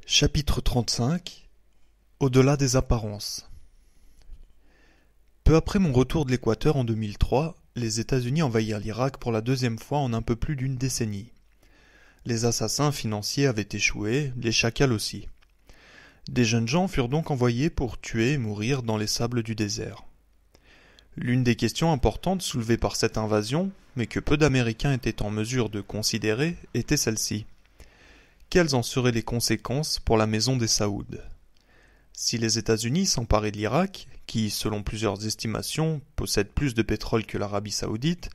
Chapitre 35 Au-delà des apparences. Peu après mon retour de l'Équateur en 2003, les États-Unis envahirent l'Irak pour la deuxième fois en un peu plus d'une décennie. Les assassins financiers avaient échoué, les chacals aussi. Des jeunes gens furent donc envoyés pour tuer et mourir dans les sables du désert. L'une des questions importantes soulevées par cette invasion, mais que peu d'Américains étaient en mesure de considérer, était celle-ci. Quelles en seraient les conséquences pour la maison des Saouds? Si les États-Unis s'emparaient de l'Irak, qui, selon plusieurs estimations, possède plus de pétrole que l'Arabie saoudite,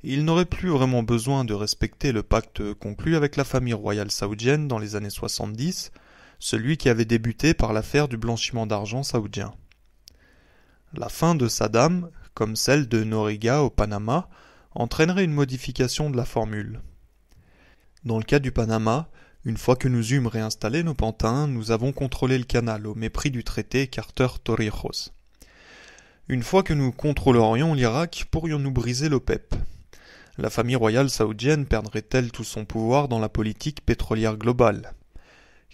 ils n'auraient plus vraiment besoin de respecter le pacte conclu avec la famille royale saoudienne dans les années 70, celui qui avait débuté par l'affaire du blanchiment d'argent saoudien. La fin de Saddam, comme celle de Noriega au Panama, entraînerait une modification de la formule. Dans le cas du Panama, une fois que nous eûmes réinstallé nos pantins, nous avons contrôlé le canal au mépris du traité Carter-Torrijos. Une fois que nous contrôlerions l'Irak, pourrions-nous briser l'OPEP? La famille royale saoudienne perdrait-elle tout son pouvoir dans la politique pétrolière globale?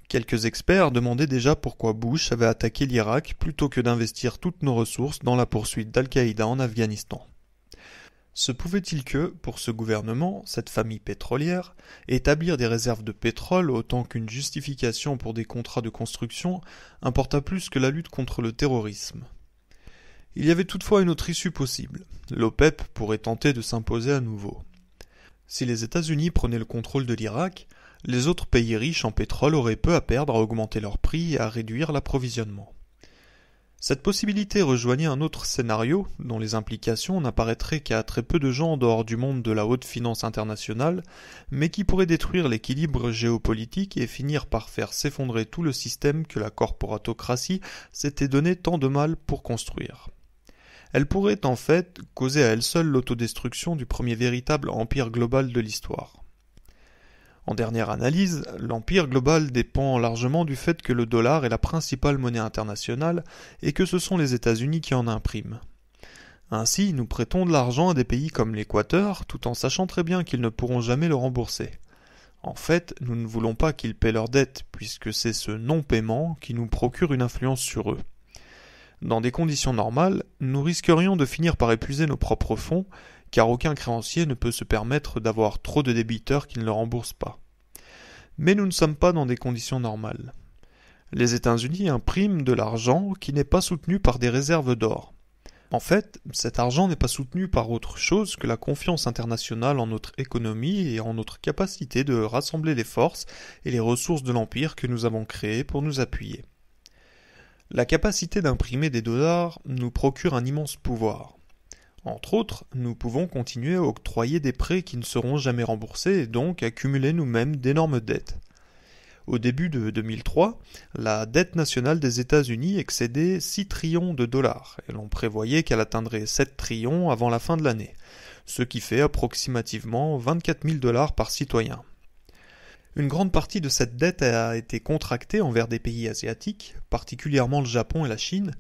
Quelques experts demandaient déjà pourquoi Bush avait attaqué l'Irak plutôt que d'investir toutes nos ressources dans la poursuite d'Al-Qaïda en Afghanistan. Se pouvait-il que, pour ce gouvernement, cette famille pétrolière, établir des réserves de pétrole autant qu'une justification pour des contrats de construction importa plus que la lutte contre le terrorisme? Il y avait toutefois une autre issue possible. L'OPEP pourrait tenter de s'imposer à nouveau. Si les États-Unis prenaient le contrôle de l'Irak, les autres pays riches en pétrole auraient peu à perdre à augmenter leurs prix et à réduire l'approvisionnement. Cette possibilité rejoignait un autre scénario, dont les implications n'apparaîtraient qu'à très peu de gens en dehors du monde de la haute finance internationale, mais qui pourrait détruire l'équilibre géopolitique et finir par faire s'effondrer tout le système que la corporatocratie s'était donné tant de mal pour construire. Elle pourrait en fait causer à elle seule l'autodestruction du premier véritable empire global de l'histoire. En dernière analyse, l'empire global dépend largement du fait que le dollar est la principale monnaie internationale et que ce sont les États-Unis qui en impriment. Ainsi, nous prêtons de l'argent à des pays comme l'Équateur, tout en sachant très bien qu'ils ne pourront jamais le rembourser. En fait, nous ne voulons pas qu'ils paient leurs dettes, puisque c'est ce non-paiement qui nous procure une influence sur eux. Dans des conditions normales, nous risquerions de finir par épuiser nos propres fonds, car aucun créancier ne peut se permettre d'avoir trop de débiteurs qui ne le remboursent pas. Mais nous ne sommes pas dans des conditions normales. Les États-Unis impriment de l'argent qui n'est pas soutenu par des réserves d'or. En fait, cet argent n'est pas soutenu par autre chose que la confiance internationale en notre économie et en notre capacité de rassembler les forces et les ressources de l'empire que nous avons créé pour nous appuyer. La capacité d'imprimer des dollars nous procure un immense pouvoir. Entre autres, nous pouvons continuer à octroyer des prêts qui ne seront jamais remboursés et donc accumuler nous-mêmes d'énormes dettes. Au début de 2003, la dette nationale des États-Unis excédait 6 trillions de dollars et l'on prévoyait qu'elle atteindrait 7 trillions avant la fin de l'année, ce qui fait approximativement 24 000 dollars par citoyen. Une grande partie de cette dette a été contractée envers des pays asiatiques, particulièrement le Japon et la Chine,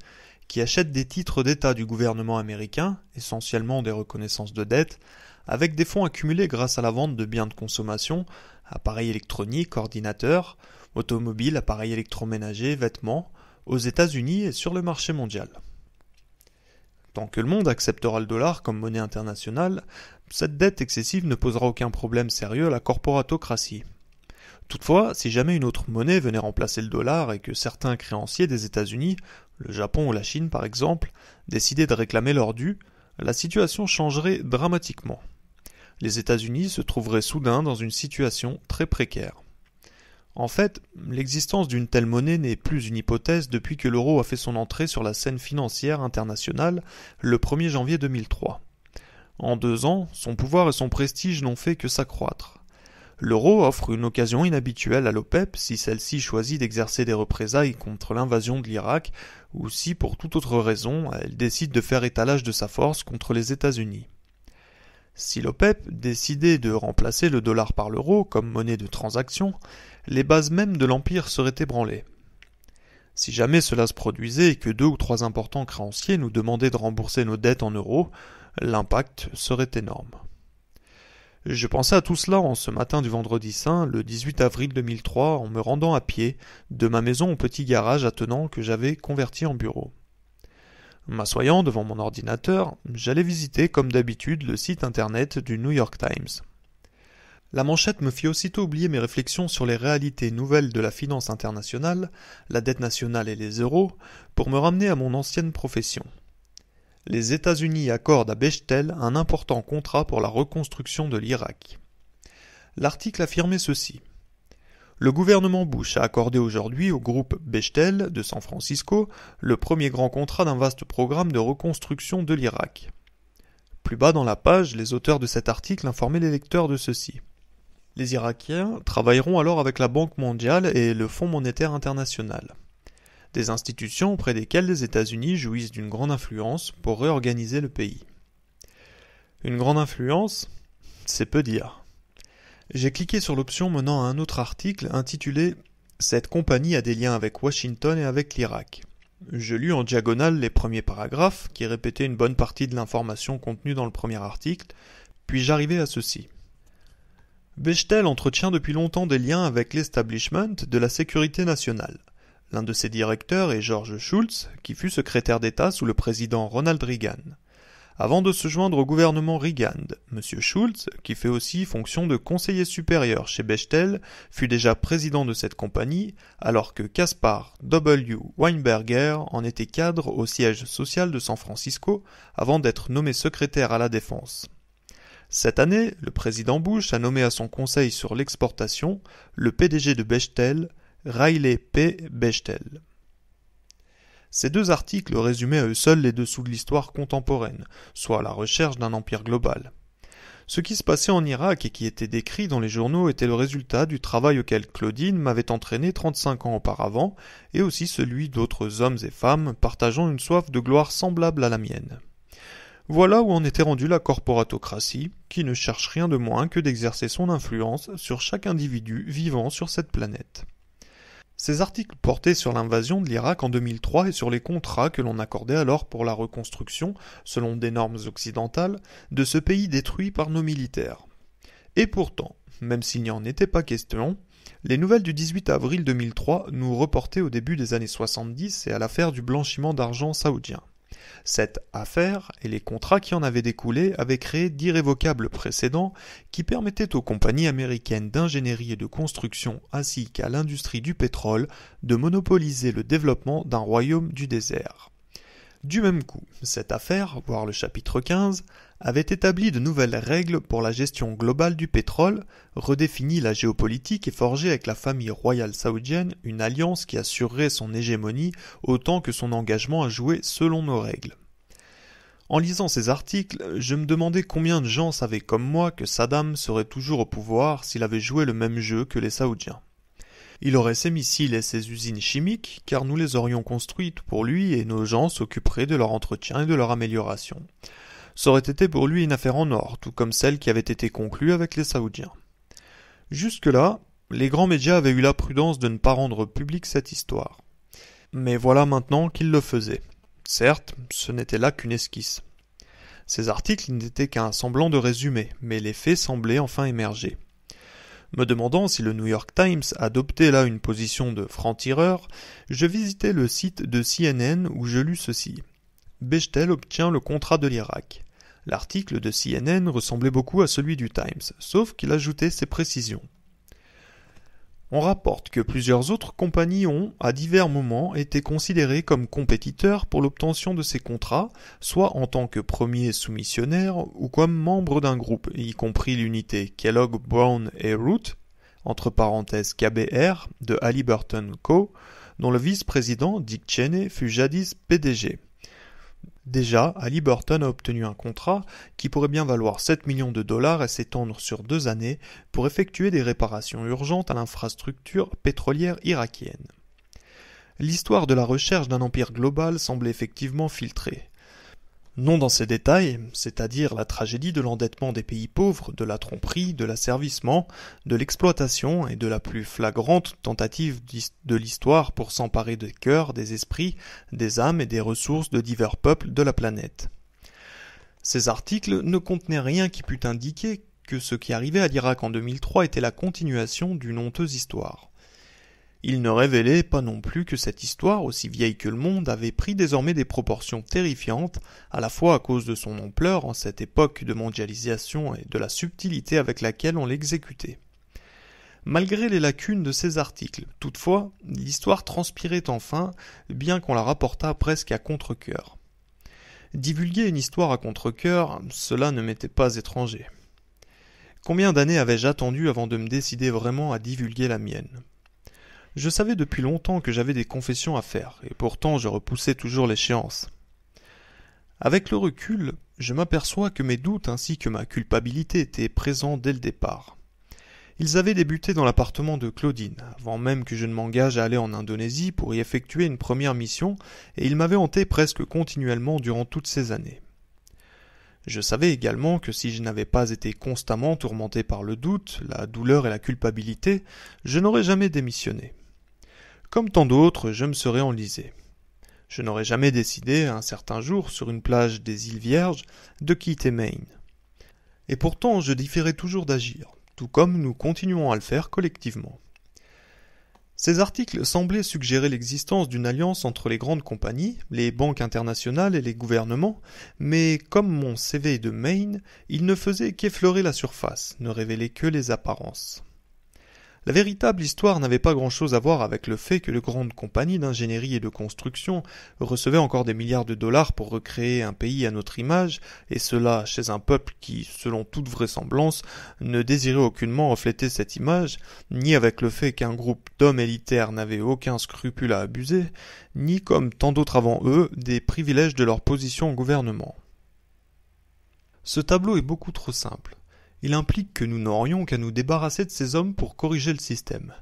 qui achètent des titres d'État du gouvernement américain, essentiellement des reconnaissances de dette, avec des fonds accumulés grâce à la vente de biens de consommation, appareils électroniques, ordinateurs, automobiles, appareils électroménagers, vêtements, aux États-Unis et sur le marché mondial. Tant que le monde acceptera le dollar comme monnaie internationale, cette dette excessive ne posera aucun problème sérieux à la corporatocratie. Toutefois, si jamais une autre monnaie venait remplacer le dollar et que certains créanciers des États-Unis, le Japon ou la Chine par exemple, décidaient de réclamer leur dû, la situation changerait dramatiquement. Les États-Unis se trouveraient soudain dans une situation très précaire. En fait, l'existence d'une telle monnaie n'est plus une hypothèse depuis que l'euro a fait son entrée sur la scène financière internationale le 1er janvier 2003. En 2 ans, son pouvoir et son prestige n'ont fait que s'accroître. L'euro offre une occasion inhabituelle à l'OPEP si celle-ci choisit d'exercer des représailles contre l'invasion de l'Irak ou si, pour toute autre raison, elle décide de faire étalage de sa force contre les États-Unis. Si l'OPEP décidait de remplacer le dollar par l'euro comme monnaie de transaction, les bases mêmes de l'empire seraient ébranlées. Si jamais cela se produisait et que 2 ou 3 importants créanciers nous demandaient de rembourser nos dettes en euros, l'impact serait énorme. Je pensais à tout cela en ce matin du vendredi saint, le 18 avril 2003, en me rendant à pied de ma maison au petit garage attenant que j'avais converti en bureau. M'assoyant devant mon ordinateur, j'allais visiter comme d'habitude le site internet du New York Times. La manchette me fit aussitôt oublier mes réflexions sur les réalités nouvelles de la finance internationale, la dette nationale et les euros, pour me ramener à mon ancienne profession. Les États-Unis accordent à Bechtel un important contrat pour la reconstruction de l'Irak. L'article affirmait ceci. Le gouvernement Bush a accordé aujourd'hui au groupe Bechtel de San Francisco le premier grand contrat d'un vaste programme de reconstruction de l'Irak. Plus bas dans la page, les auteurs de cet article informaient les lecteurs de ceci. Les Irakiens travailleront alors avec la Banque mondiale et le Fonds monétaire international, des institutions auprès desquelles les États-Unis jouissent d'une grande influence pour réorganiser le pays. Une grande influence, c'est peu dire. J'ai cliqué sur l'option menant à un autre article intitulé « Cette compagnie a des liens avec Washington et avec l'Irak ». Je lus en diagonale les premiers paragraphes qui répétaient une bonne partie de l'information contenue dans le premier article, puis j'arrivai à ceci. Bechtel entretient depuis longtemps des liens avec l'establishment de la sécurité nationale. L'un de ses directeurs est George Shultz, qui fut secrétaire d'État sous le président Ronald Reagan. Avant de se joindre au gouvernement Reagan, M. Shultz, qui fait aussi fonction de conseiller supérieur chez Bechtel, fut déjà président de cette compagnie, alors que Caspar W. Weinberger en était cadre au siège social de San Francisco avant d'être nommé secrétaire à la Défense. Cette année, le président Bush a nommé à son conseil sur l'exportation le PDG de Bechtel, Riley P. Bechtel. Ces deux articles résumaient à eux seuls les dessous de l'histoire contemporaine, soit la recherche d'un empire global. Ce qui se passait en Irak et qui était décrit dans les journaux était le résultat du travail auquel Claudine m'avait entraîné 35 ans auparavant, et aussi celui d'autres hommes et femmes partageant une soif de gloire semblable à la mienne. Voilà où en était rendue la corporatocratie, qui ne cherche rien de moins que d'exercer son influence sur chaque individu vivant sur cette planète. Ces articles portaient sur l'invasion de l'Irak en 2003 et sur les contrats que l'on accordait alors pour la reconstruction, selon des normes occidentales, de ce pays détruit par nos militaires. Et pourtant, même s'il n'y en était pas question, les nouvelles du 18 avril 2003 nous reportaient au début des années 70 et à l'affaire du blanchiment d'argent saoudien. Cette affaire et les contrats qui en avaient découlé avaient créé d'irrévocables précédents qui permettaient aux compagnies américaines d'ingénierie et de construction ainsi qu'à l'industrie du pétrole de monopoliser le développement d'un royaume du désert. Du même coup, cette affaire, voire le chapitre 15, avait établi de nouvelles règles pour la gestion globale du pétrole, redéfini la géopolitique et forgé avec la famille royale saoudienne une alliance qui assurerait son hégémonie autant que son engagement à jouer selon nos règles. En lisant ces articles, je me demandais combien de gens savaient comme moi que Saddam serait toujours au pouvoir s'il avait joué le même jeu que les Saoudiens. Il aurait ses missiles et ses usines chimiques, car nous les aurions construites pour lui et nos gens s'occuperaient de leur entretien et de leur amélioration. Ça aurait été pour lui une affaire en or, tout comme celle qui avait été conclue avec les Saoudiens. Jusque-là, les grands médias avaient eu la prudence de ne pas rendre publique cette histoire. Mais voilà maintenant qu'ils le faisaient. Certes, ce n'était là qu'une esquisse. Ces articles n'étaient qu'un semblant de résumé, mais les faits semblaient enfin émerger. Me demandant si le New York Times adoptait là une position de franc-tireur, je visitai le site de CNN où je lus ceci. Bechtel obtient le contrat de l'Irak. L'article de CNN ressemblait beaucoup à celui du Times, sauf qu'il ajoutait ses précisions. On rapporte que plusieurs autres compagnies ont, à divers moments, été considérées comme compétiteurs pour l'obtention de ces contrats, soit en tant que premiers soumissionnaires ou comme membres d'un groupe, y compris l'unité Kellogg Brown & Root, entre parenthèses KBR, de Halliburton Co., dont le vice-président Dick Cheney fut jadis PDG. Déjà, Halliburton a obtenu un contrat qui pourrait bien valoir 7 millions de dollars et s'étendre sur 2 années pour effectuer des réparations urgentes à l'infrastructure pétrolière irakienne. L'histoire de la recherche d'un empire global semble effectivement filtrée. Non dans ses détails, c'est-à-dire la tragédie de l'endettement des pays pauvres, de la tromperie, de l'asservissement, de l'exploitation et de la plus flagrante tentative de l'histoire pour s'emparer des cœurs, des esprits, des âmes et des ressources de divers peuples de la planète. Ces articles ne contenaient rien qui pût indiquer que ce qui arrivait à l'Irak en 2003 était la continuation d'une honteuse histoire. Il ne révélait pas non plus que cette histoire, aussi vieille que le monde, avait pris désormais des proportions terrifiantes, à la fois à cause de son ampleur en cette époque de mondialisation et de la subtilité avec laquelle on l'exécutait. Malgré les lacunes de ces articles, toutefois, l'histoire transpirait enfin, bien qu'on la rapportât presque à contre-cœur. Divulguer une histoire à contre-cœur, cela ne m'était pas étranger. Combien d'années avais-je attendu avant de me décider vraiment à divulguer la mienne ? Je savais depuis longtemps que j'avais des confessions à faire, et pourtant je repoussais toujours l'échéance. Avec le recul, je m'aperçois que mes doutes ainsi que ma culpabilité étaient présents dès le départ. Ils avaient débuté dans l'appartement de Claudine, avant même que je ne m'engage à aller en Indonésie pour y effectuer une première mission, et ils m'avaient hanté presque continuellement durant toutes ces années. Je savais également que si je n'avais pas été constamment tourmenté par le doute, la douleur et la culpabilité, je n'aurais jamais démissionné. Comme tant d'autres, je me serais enlisé. Je n'aurais jamais décidé, un certain jour, sur une plage des îles Vierges, de quitter Maine. Et pourtant, je différais toujours d'agir, tout comme nous continuons à le faire collectivement. Ces articles semblaient suggérer l'existence d'une alliance entre les grandes compagnies, les banques internationales et les gouvernements, mais comme mon CV de Maine, ils ne faisaient qu'effleurer la surface, ne révélaient que les apparences. La véritable histoire n'avait pas grand-chose à voir avec le fait que de grandes compagnies d'ingénierie et de construction recevaient encore des milliards de dollars pour recréer un pays à notre image, et cela chez un peuple qui, selon toute vraisemblance, ne désirait aucunement refléter cette image, ni avec le fait qu'un groupe d'hommes élitaires n'avait aucun scrupule à abuser, ni comme tant d'autres avant eux, des privilèges de leur position au gouvernement. Ce tableau est beaucoup trop simple. Il implique que nous n'aurions qu'à nous débarrasser de ces hommes pour corriger le système.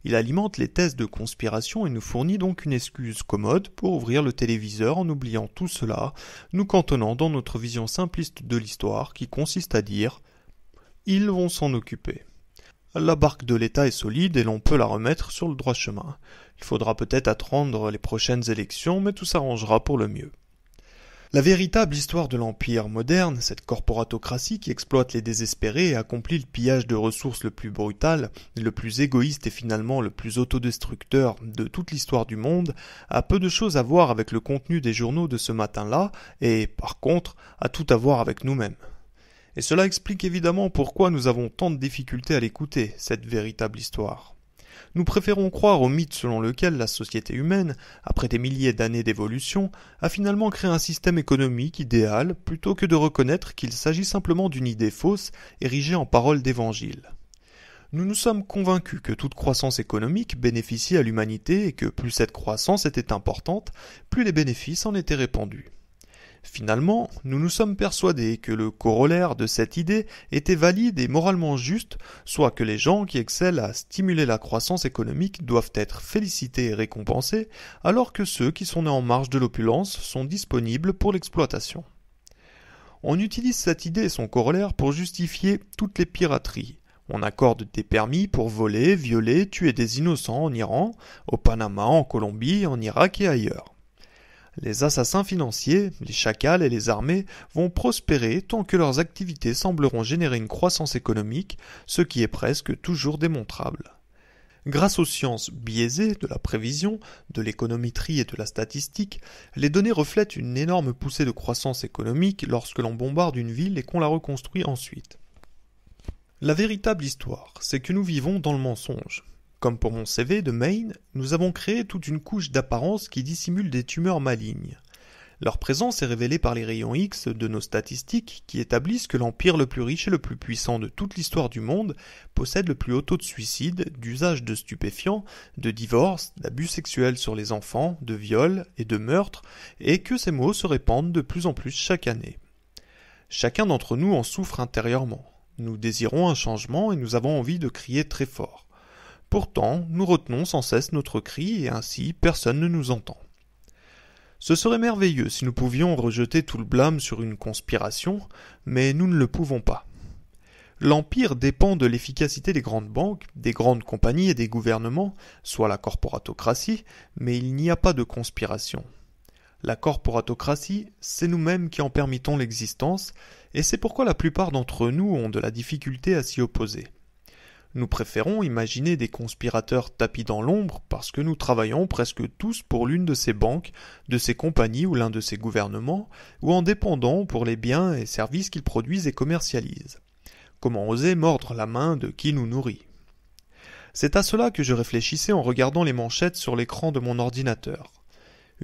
Il alimente les thèses de conspiration et nous fournit donc une excuse commode pour ouvrir le téléviseur en oubliant tout cela, nous cantonnant dans notre vision simpliste de l'histoire qui consiste à dire « ils vont s'en occuper ». La barque de l'État est solide et l'on peut la remettre sur le droit chemin. Il faudra peut-être attendre les prochaines élections, mais tout s'arrangera pour le mieux. La véritable histoire de l'Empire moderne, cette corporatocratie qui exploite les désespérés et accomplit le pillage de ressources le plus brutal, le plus égoïste et finalement le plus autodestructeur de toute l'histoire du monde, a peu de choses à voir avec le contenu des journaux de ce matin-là et, par contre, a tout à voir avec nous-mêmes. Et cela explique évidemment pourquoi nous avons tant de difficultés à l'écouter, cette véritable histoire. Nous préférons croire au mythe selon lequel la société humaine, après des milliers d'années d'évolution, a finalement créé un système économique idéal plutôt que de reconnaître qu'il s'agit simplement d'une idée fausse érigée en parole d'évangile. Nous nous sommes convaincus que toute croissance économique bénéficie à l'humanité et que plus cette croissance était importante, plus les bénéfices en étaient répandus. Finalement, nous nous sommes persuadés que le corollaire de cette idée était valide et moralement juste, soit que les gens qui excellent à stimuler la croissance économique doivent être félicités et récompensés, alors que ceux qui sont nés en marge de l'opulence sont disponibles pour l'exploitation. On utilise cette idée et son corollaire pour justifier toutes les pirateries. On accorde des permis pour voler, violer, tuer des innocents en Iran, au Panama, en Colombie, en Irak et ailleurs. Les assassins financiers, les chacals et les armées vont prospérer tant que leurs activités sembleront générer une croissance économique, ce qui est presque toujours démontrable. Grâce aux sciences biaisées de la prévision, de l'économétrie et de la statistique, les données reflètent une énorme poussée de croissance économique lorsque l'on bombarde une ville et qu'on la reconstruit ensuite. La véritable histoire, c'est que nous vivons dans le mensonge. Comme pour mon CV de Maine, nous avons créé toute une couche d'apparence qui dissimule des tumeurs malignes. Leur présence est révélée par les rayons X de nos statistiques qui établissent que l'empire le plus riche et le plus puissant de toute l'histoire du monde possède le plus haut taux de suicide, d'usage de stupéfiants, de divorce, d'abus sexuels sur les enfants, de viols et de meurtres, et que ces maux se répandent de plus en plus chaque année. Chacun d'entre nous en souffre intérieurement. Nous désirons un changement et nous avons envie de crier très fort. Pourtant, nous retenons sans cesse notre cri et ainsi personne ne nous entend. Ce serait merveilleux si nous pouvions rejeter tout le blâme sur une conspiration, mais nous ne le pouvons pas. L'empire dépend de l'efficacité des grandes banques, des grandes compagnies et des gouvernements, soit la corporatocratie, mais il n'y a pas de conspiration. La corporatocratie, c'est nous-mêmes qui en permettons l'existence, et c'est pourquoi la plupart d'entre nous ont de la difficulté à s'y opposer. Nous préférons imaginer des conspirateurs tapis dans l'ombre parce que nous travaillons presque tous pour l'une de ces banques, de ces compagnies ou l'un de ces gouvernements, ou en dépendant pour les biens et services qu'ils produisent et commercialisent. Comment oser mordre la main de qui nous nourrit? C'est à cela que je réfléchissais en regardant les manchettes sur l'écran de mon ordinateur.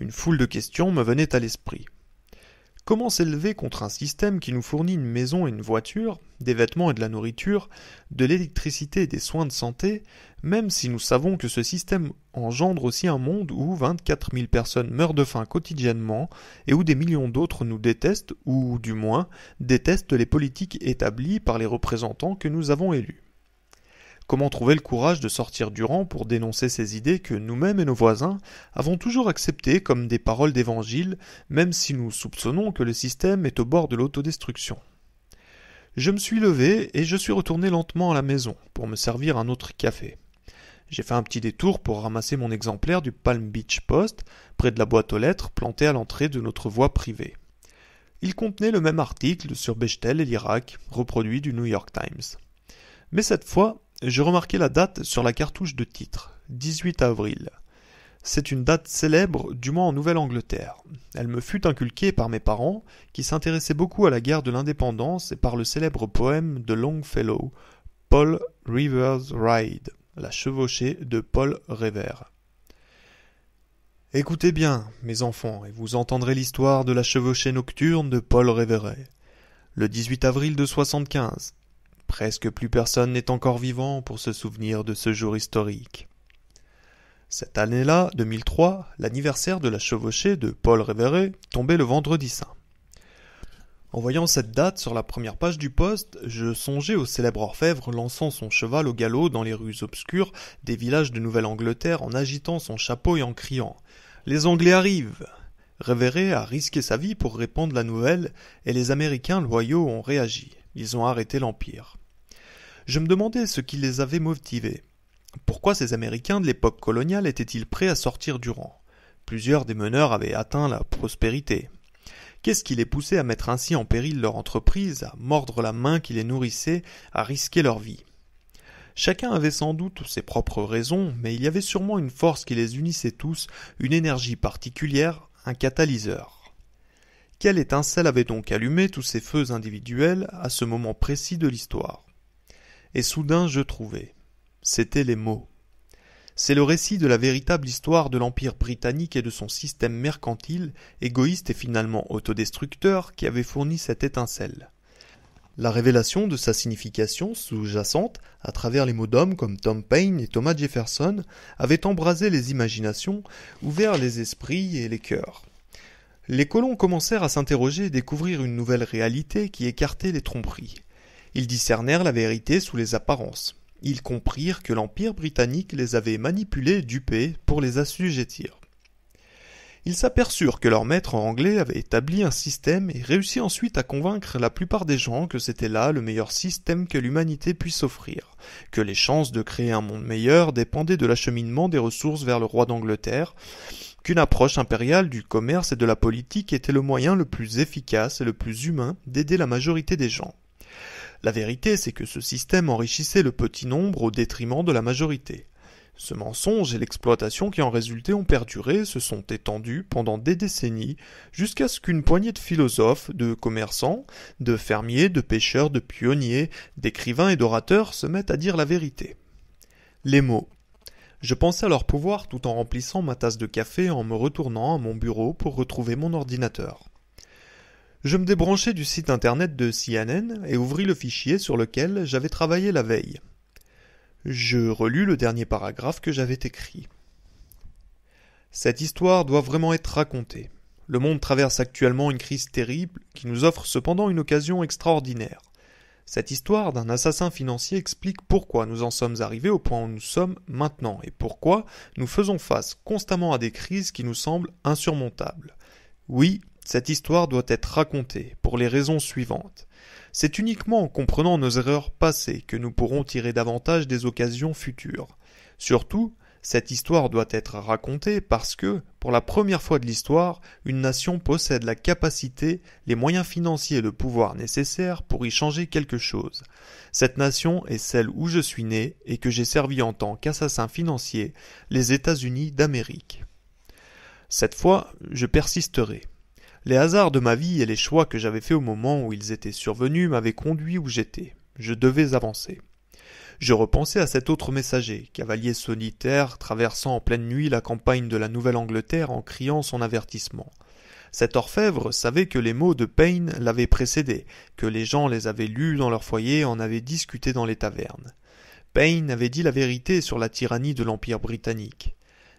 Une foule de questions me venaient à l'esprit. Comment s'élever contre un système qui nous fournit une maison et une voiture, des vêtements et de la nourriture, de l'électricité et des soins de santé, même si nous savons que ce système engendre aussi un monde où 24 000 personnes meurent de faim quotidiennement et où des millions d'autres nous détestent ou, du moins, détestent les politiques établies par les représentants que nous avons élus? Comment trouver le courage de sortir du rang pour dénoncer ces idées que nous-mêmes et nos voisins avons toujours acceptées comme des paroles d'évangile, même si nous soupçonnons que le système est au bord de l'autodestruction? Je me suis levé et je suis retourné lentement à la maison pour me servir un autre café. J'ai fait un petit détour pour ramasser mon exemplaire du Palm Beach Post, près de la boîte aux lettres plantée à l'entrée de notre voie privée. Il contenait le même article sur Bechtel et l'Irak, reproduit du New York Times. Mais cette fois, je remarquai la date sur la cartouche de titre, 18 avril. C'est une date célèbre, du moins en Nouvelle-Angleterre. Elle me fut inculquée par mes parents, qui s'intéressaient beaucoup à la guerre de l'indépendance et par le célèbre poème de Longfellow, Paul Revere's Ride, la chevauchée de Paul Revere. Écoutez bien, mes enfants, et vous entendrez l'histoire de la chevauchée nocturne de Paul Revere. Le 18 avril de 75. Presque plus personne n'est encore vivant pour se souvenir de ce jour historique. Cette année-là, 2003, l'anniversaire de la chevauchée de Paul Revere tombait le vendredi saint. En voyant cette date sur la première page du Poste, je songeais au célèbre orfèvre lançant son cheval au galop dans les rues obscures des villages de Nouvelle-Angleterre en agitant son chapeau et en criant « Les Anglais arrivent !» Revere a risqué sa vie pour répandre la nouvelle et les Américains loyaux ont réagi. Ils ont arrêté l'Empire. Je me demandais ce qui les avait motivés. Pourquoi ces Américains de l'époque coloniale étaient-ils prêts à sortir du rang? Plusieurs des meneurs avaient atteint la prospérité. Qu'est-ce qui les poussait à mettre ainsi en péril leur entreprise, à mordre la main qui les nourrissait, à risquer leur vie? Chacun avait sans doute ses propres raisons, mais il y avait sûrement une force qui les unissait tous, une énergie particulière, un catalyseur. Quelle étincelle avait donc allumé tous ces feux individuels à ce moment précis de l'histoire? Et soudain je trouvais. C'étaient les mots. C'est le récit de la véritable histoire de l'Empire britannique et de son système mercantile, égoïste et finalement autodestructeur, qui avait fourni cette étincelle. La révélation de sa signification sous-jacente, à travers les mots d'hommes comme Tom Paine et Thomas Jefferson, avait embrasé les imaginations, ouvert les esprits et les cœurs. Les colons commencèrent à s'interroger et découvrir une nouvelle réalité qui écartait les tromperies. Ils discernèrent la vérité sous les apparences. Ils comprirent que l'Empire britannique les avait manipulés et dupés pour les assujettir. Ils s'aperçurent que leur maître anglais avait établi un système et réussi ensuite à convaincre la plupart des gens que c'était là le meilleur système que l'humanité puisse offrir, que les chances de créer un monde meilleur dépendaient de l'acheminement des ressources vers le roi d'Angleterre, qu'une approche impériale du commerce et de la politique était le moyen le plus efficace et le plus humain d'aider la majorité des gens. La vérité, c'est que ce système enrichissait le petit nombre au détriment de la majorité. Ce mensonge et l'exploitation qui en résultaient ont perduré, se sont étendus pendant des décennies, jusqu'à ce qu'une poignée de philosophes, de commerçants, de fermiers, de pêcheurs, de pionniers, d'écrivains et d'orateurs se mettent à dire la vérité. Les mots. Je pensais à leur pouvoir tout en remplissant ma tasse de café et en me retournant à mon bureau pour retrouver mon ordinateur. Je me débranchai du site internet de CNN et ouvris le fichier sur lequel j'avais travaillé la veille. Je relus le dernier paragraphe que j'avais écrit. Cette histoire doit vraiment être racontée. Le monde traverse actuellement une crise terrible qui nous offre cependant une occasion extraordinaire. Cette histoire d'un assassin financier explique pourquoi nous en sommes arrivés au point où nous sommes maintenant et pourquoi nous faisons face constamment à des crises qui nous semblent insurmontables. Oui, cette histoire doit être racontée pour les raisons suivantes. C'est uniquement en comprenant nos erreurs passées que nous pourrons tirer davantage des occasions futures. Surtout, Cette histoire doit être racontée parce que, pour la première fois de l'histoire, une nation possède la capacité, les moyens financiers et le pouvoir nécessaires pour y changer quelque chose. Cette nation est celle où je suis né et que j'ai servi en tant qu'assassin financier, les États-Unis d'Amérique. Cette fois, je persisterai. Les hasards de ma vie et les choix que j'avais faits au moment où ils étaient survenus m'avaient conduit où j'étais. Je devais avancer. Je repensais à cet autre messager, cavalier solitaire, traversant en pleine nuit la campagne de la Nouvelle-Angleterre en criant son avertissement. Cet orfèvre savait que les mots de Paine l'avaient précédé, que les gens les avaient lus dans leur foyer et en avaient discuté dans les tavernes. Paine avait dit la vérité sur la tyrannie de l'Empire britannique.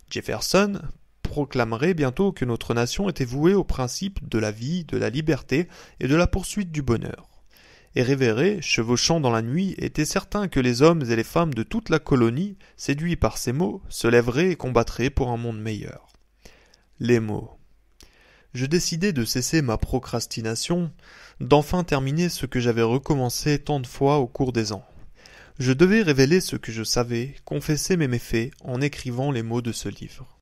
Jefferson proclamerait bientôt que notre nation était vouée au principe de la vie, de la liberté et de la poursuite du bonheur. Et Révéré, chevauchant dans la nuit, était certain que les hommes et les femmes de toute la colonie, séduits par ces mots, se lèveraient et combattraient pour un monde meilleur. Les mots. Je décidai de cesser ma procrastination, d'enfin terminer ce que j'avais recommencé tant de fois au cours des ans. Je devais révéler ce que je savais, confesser mes méfaits en écrivant les mots de ce livre.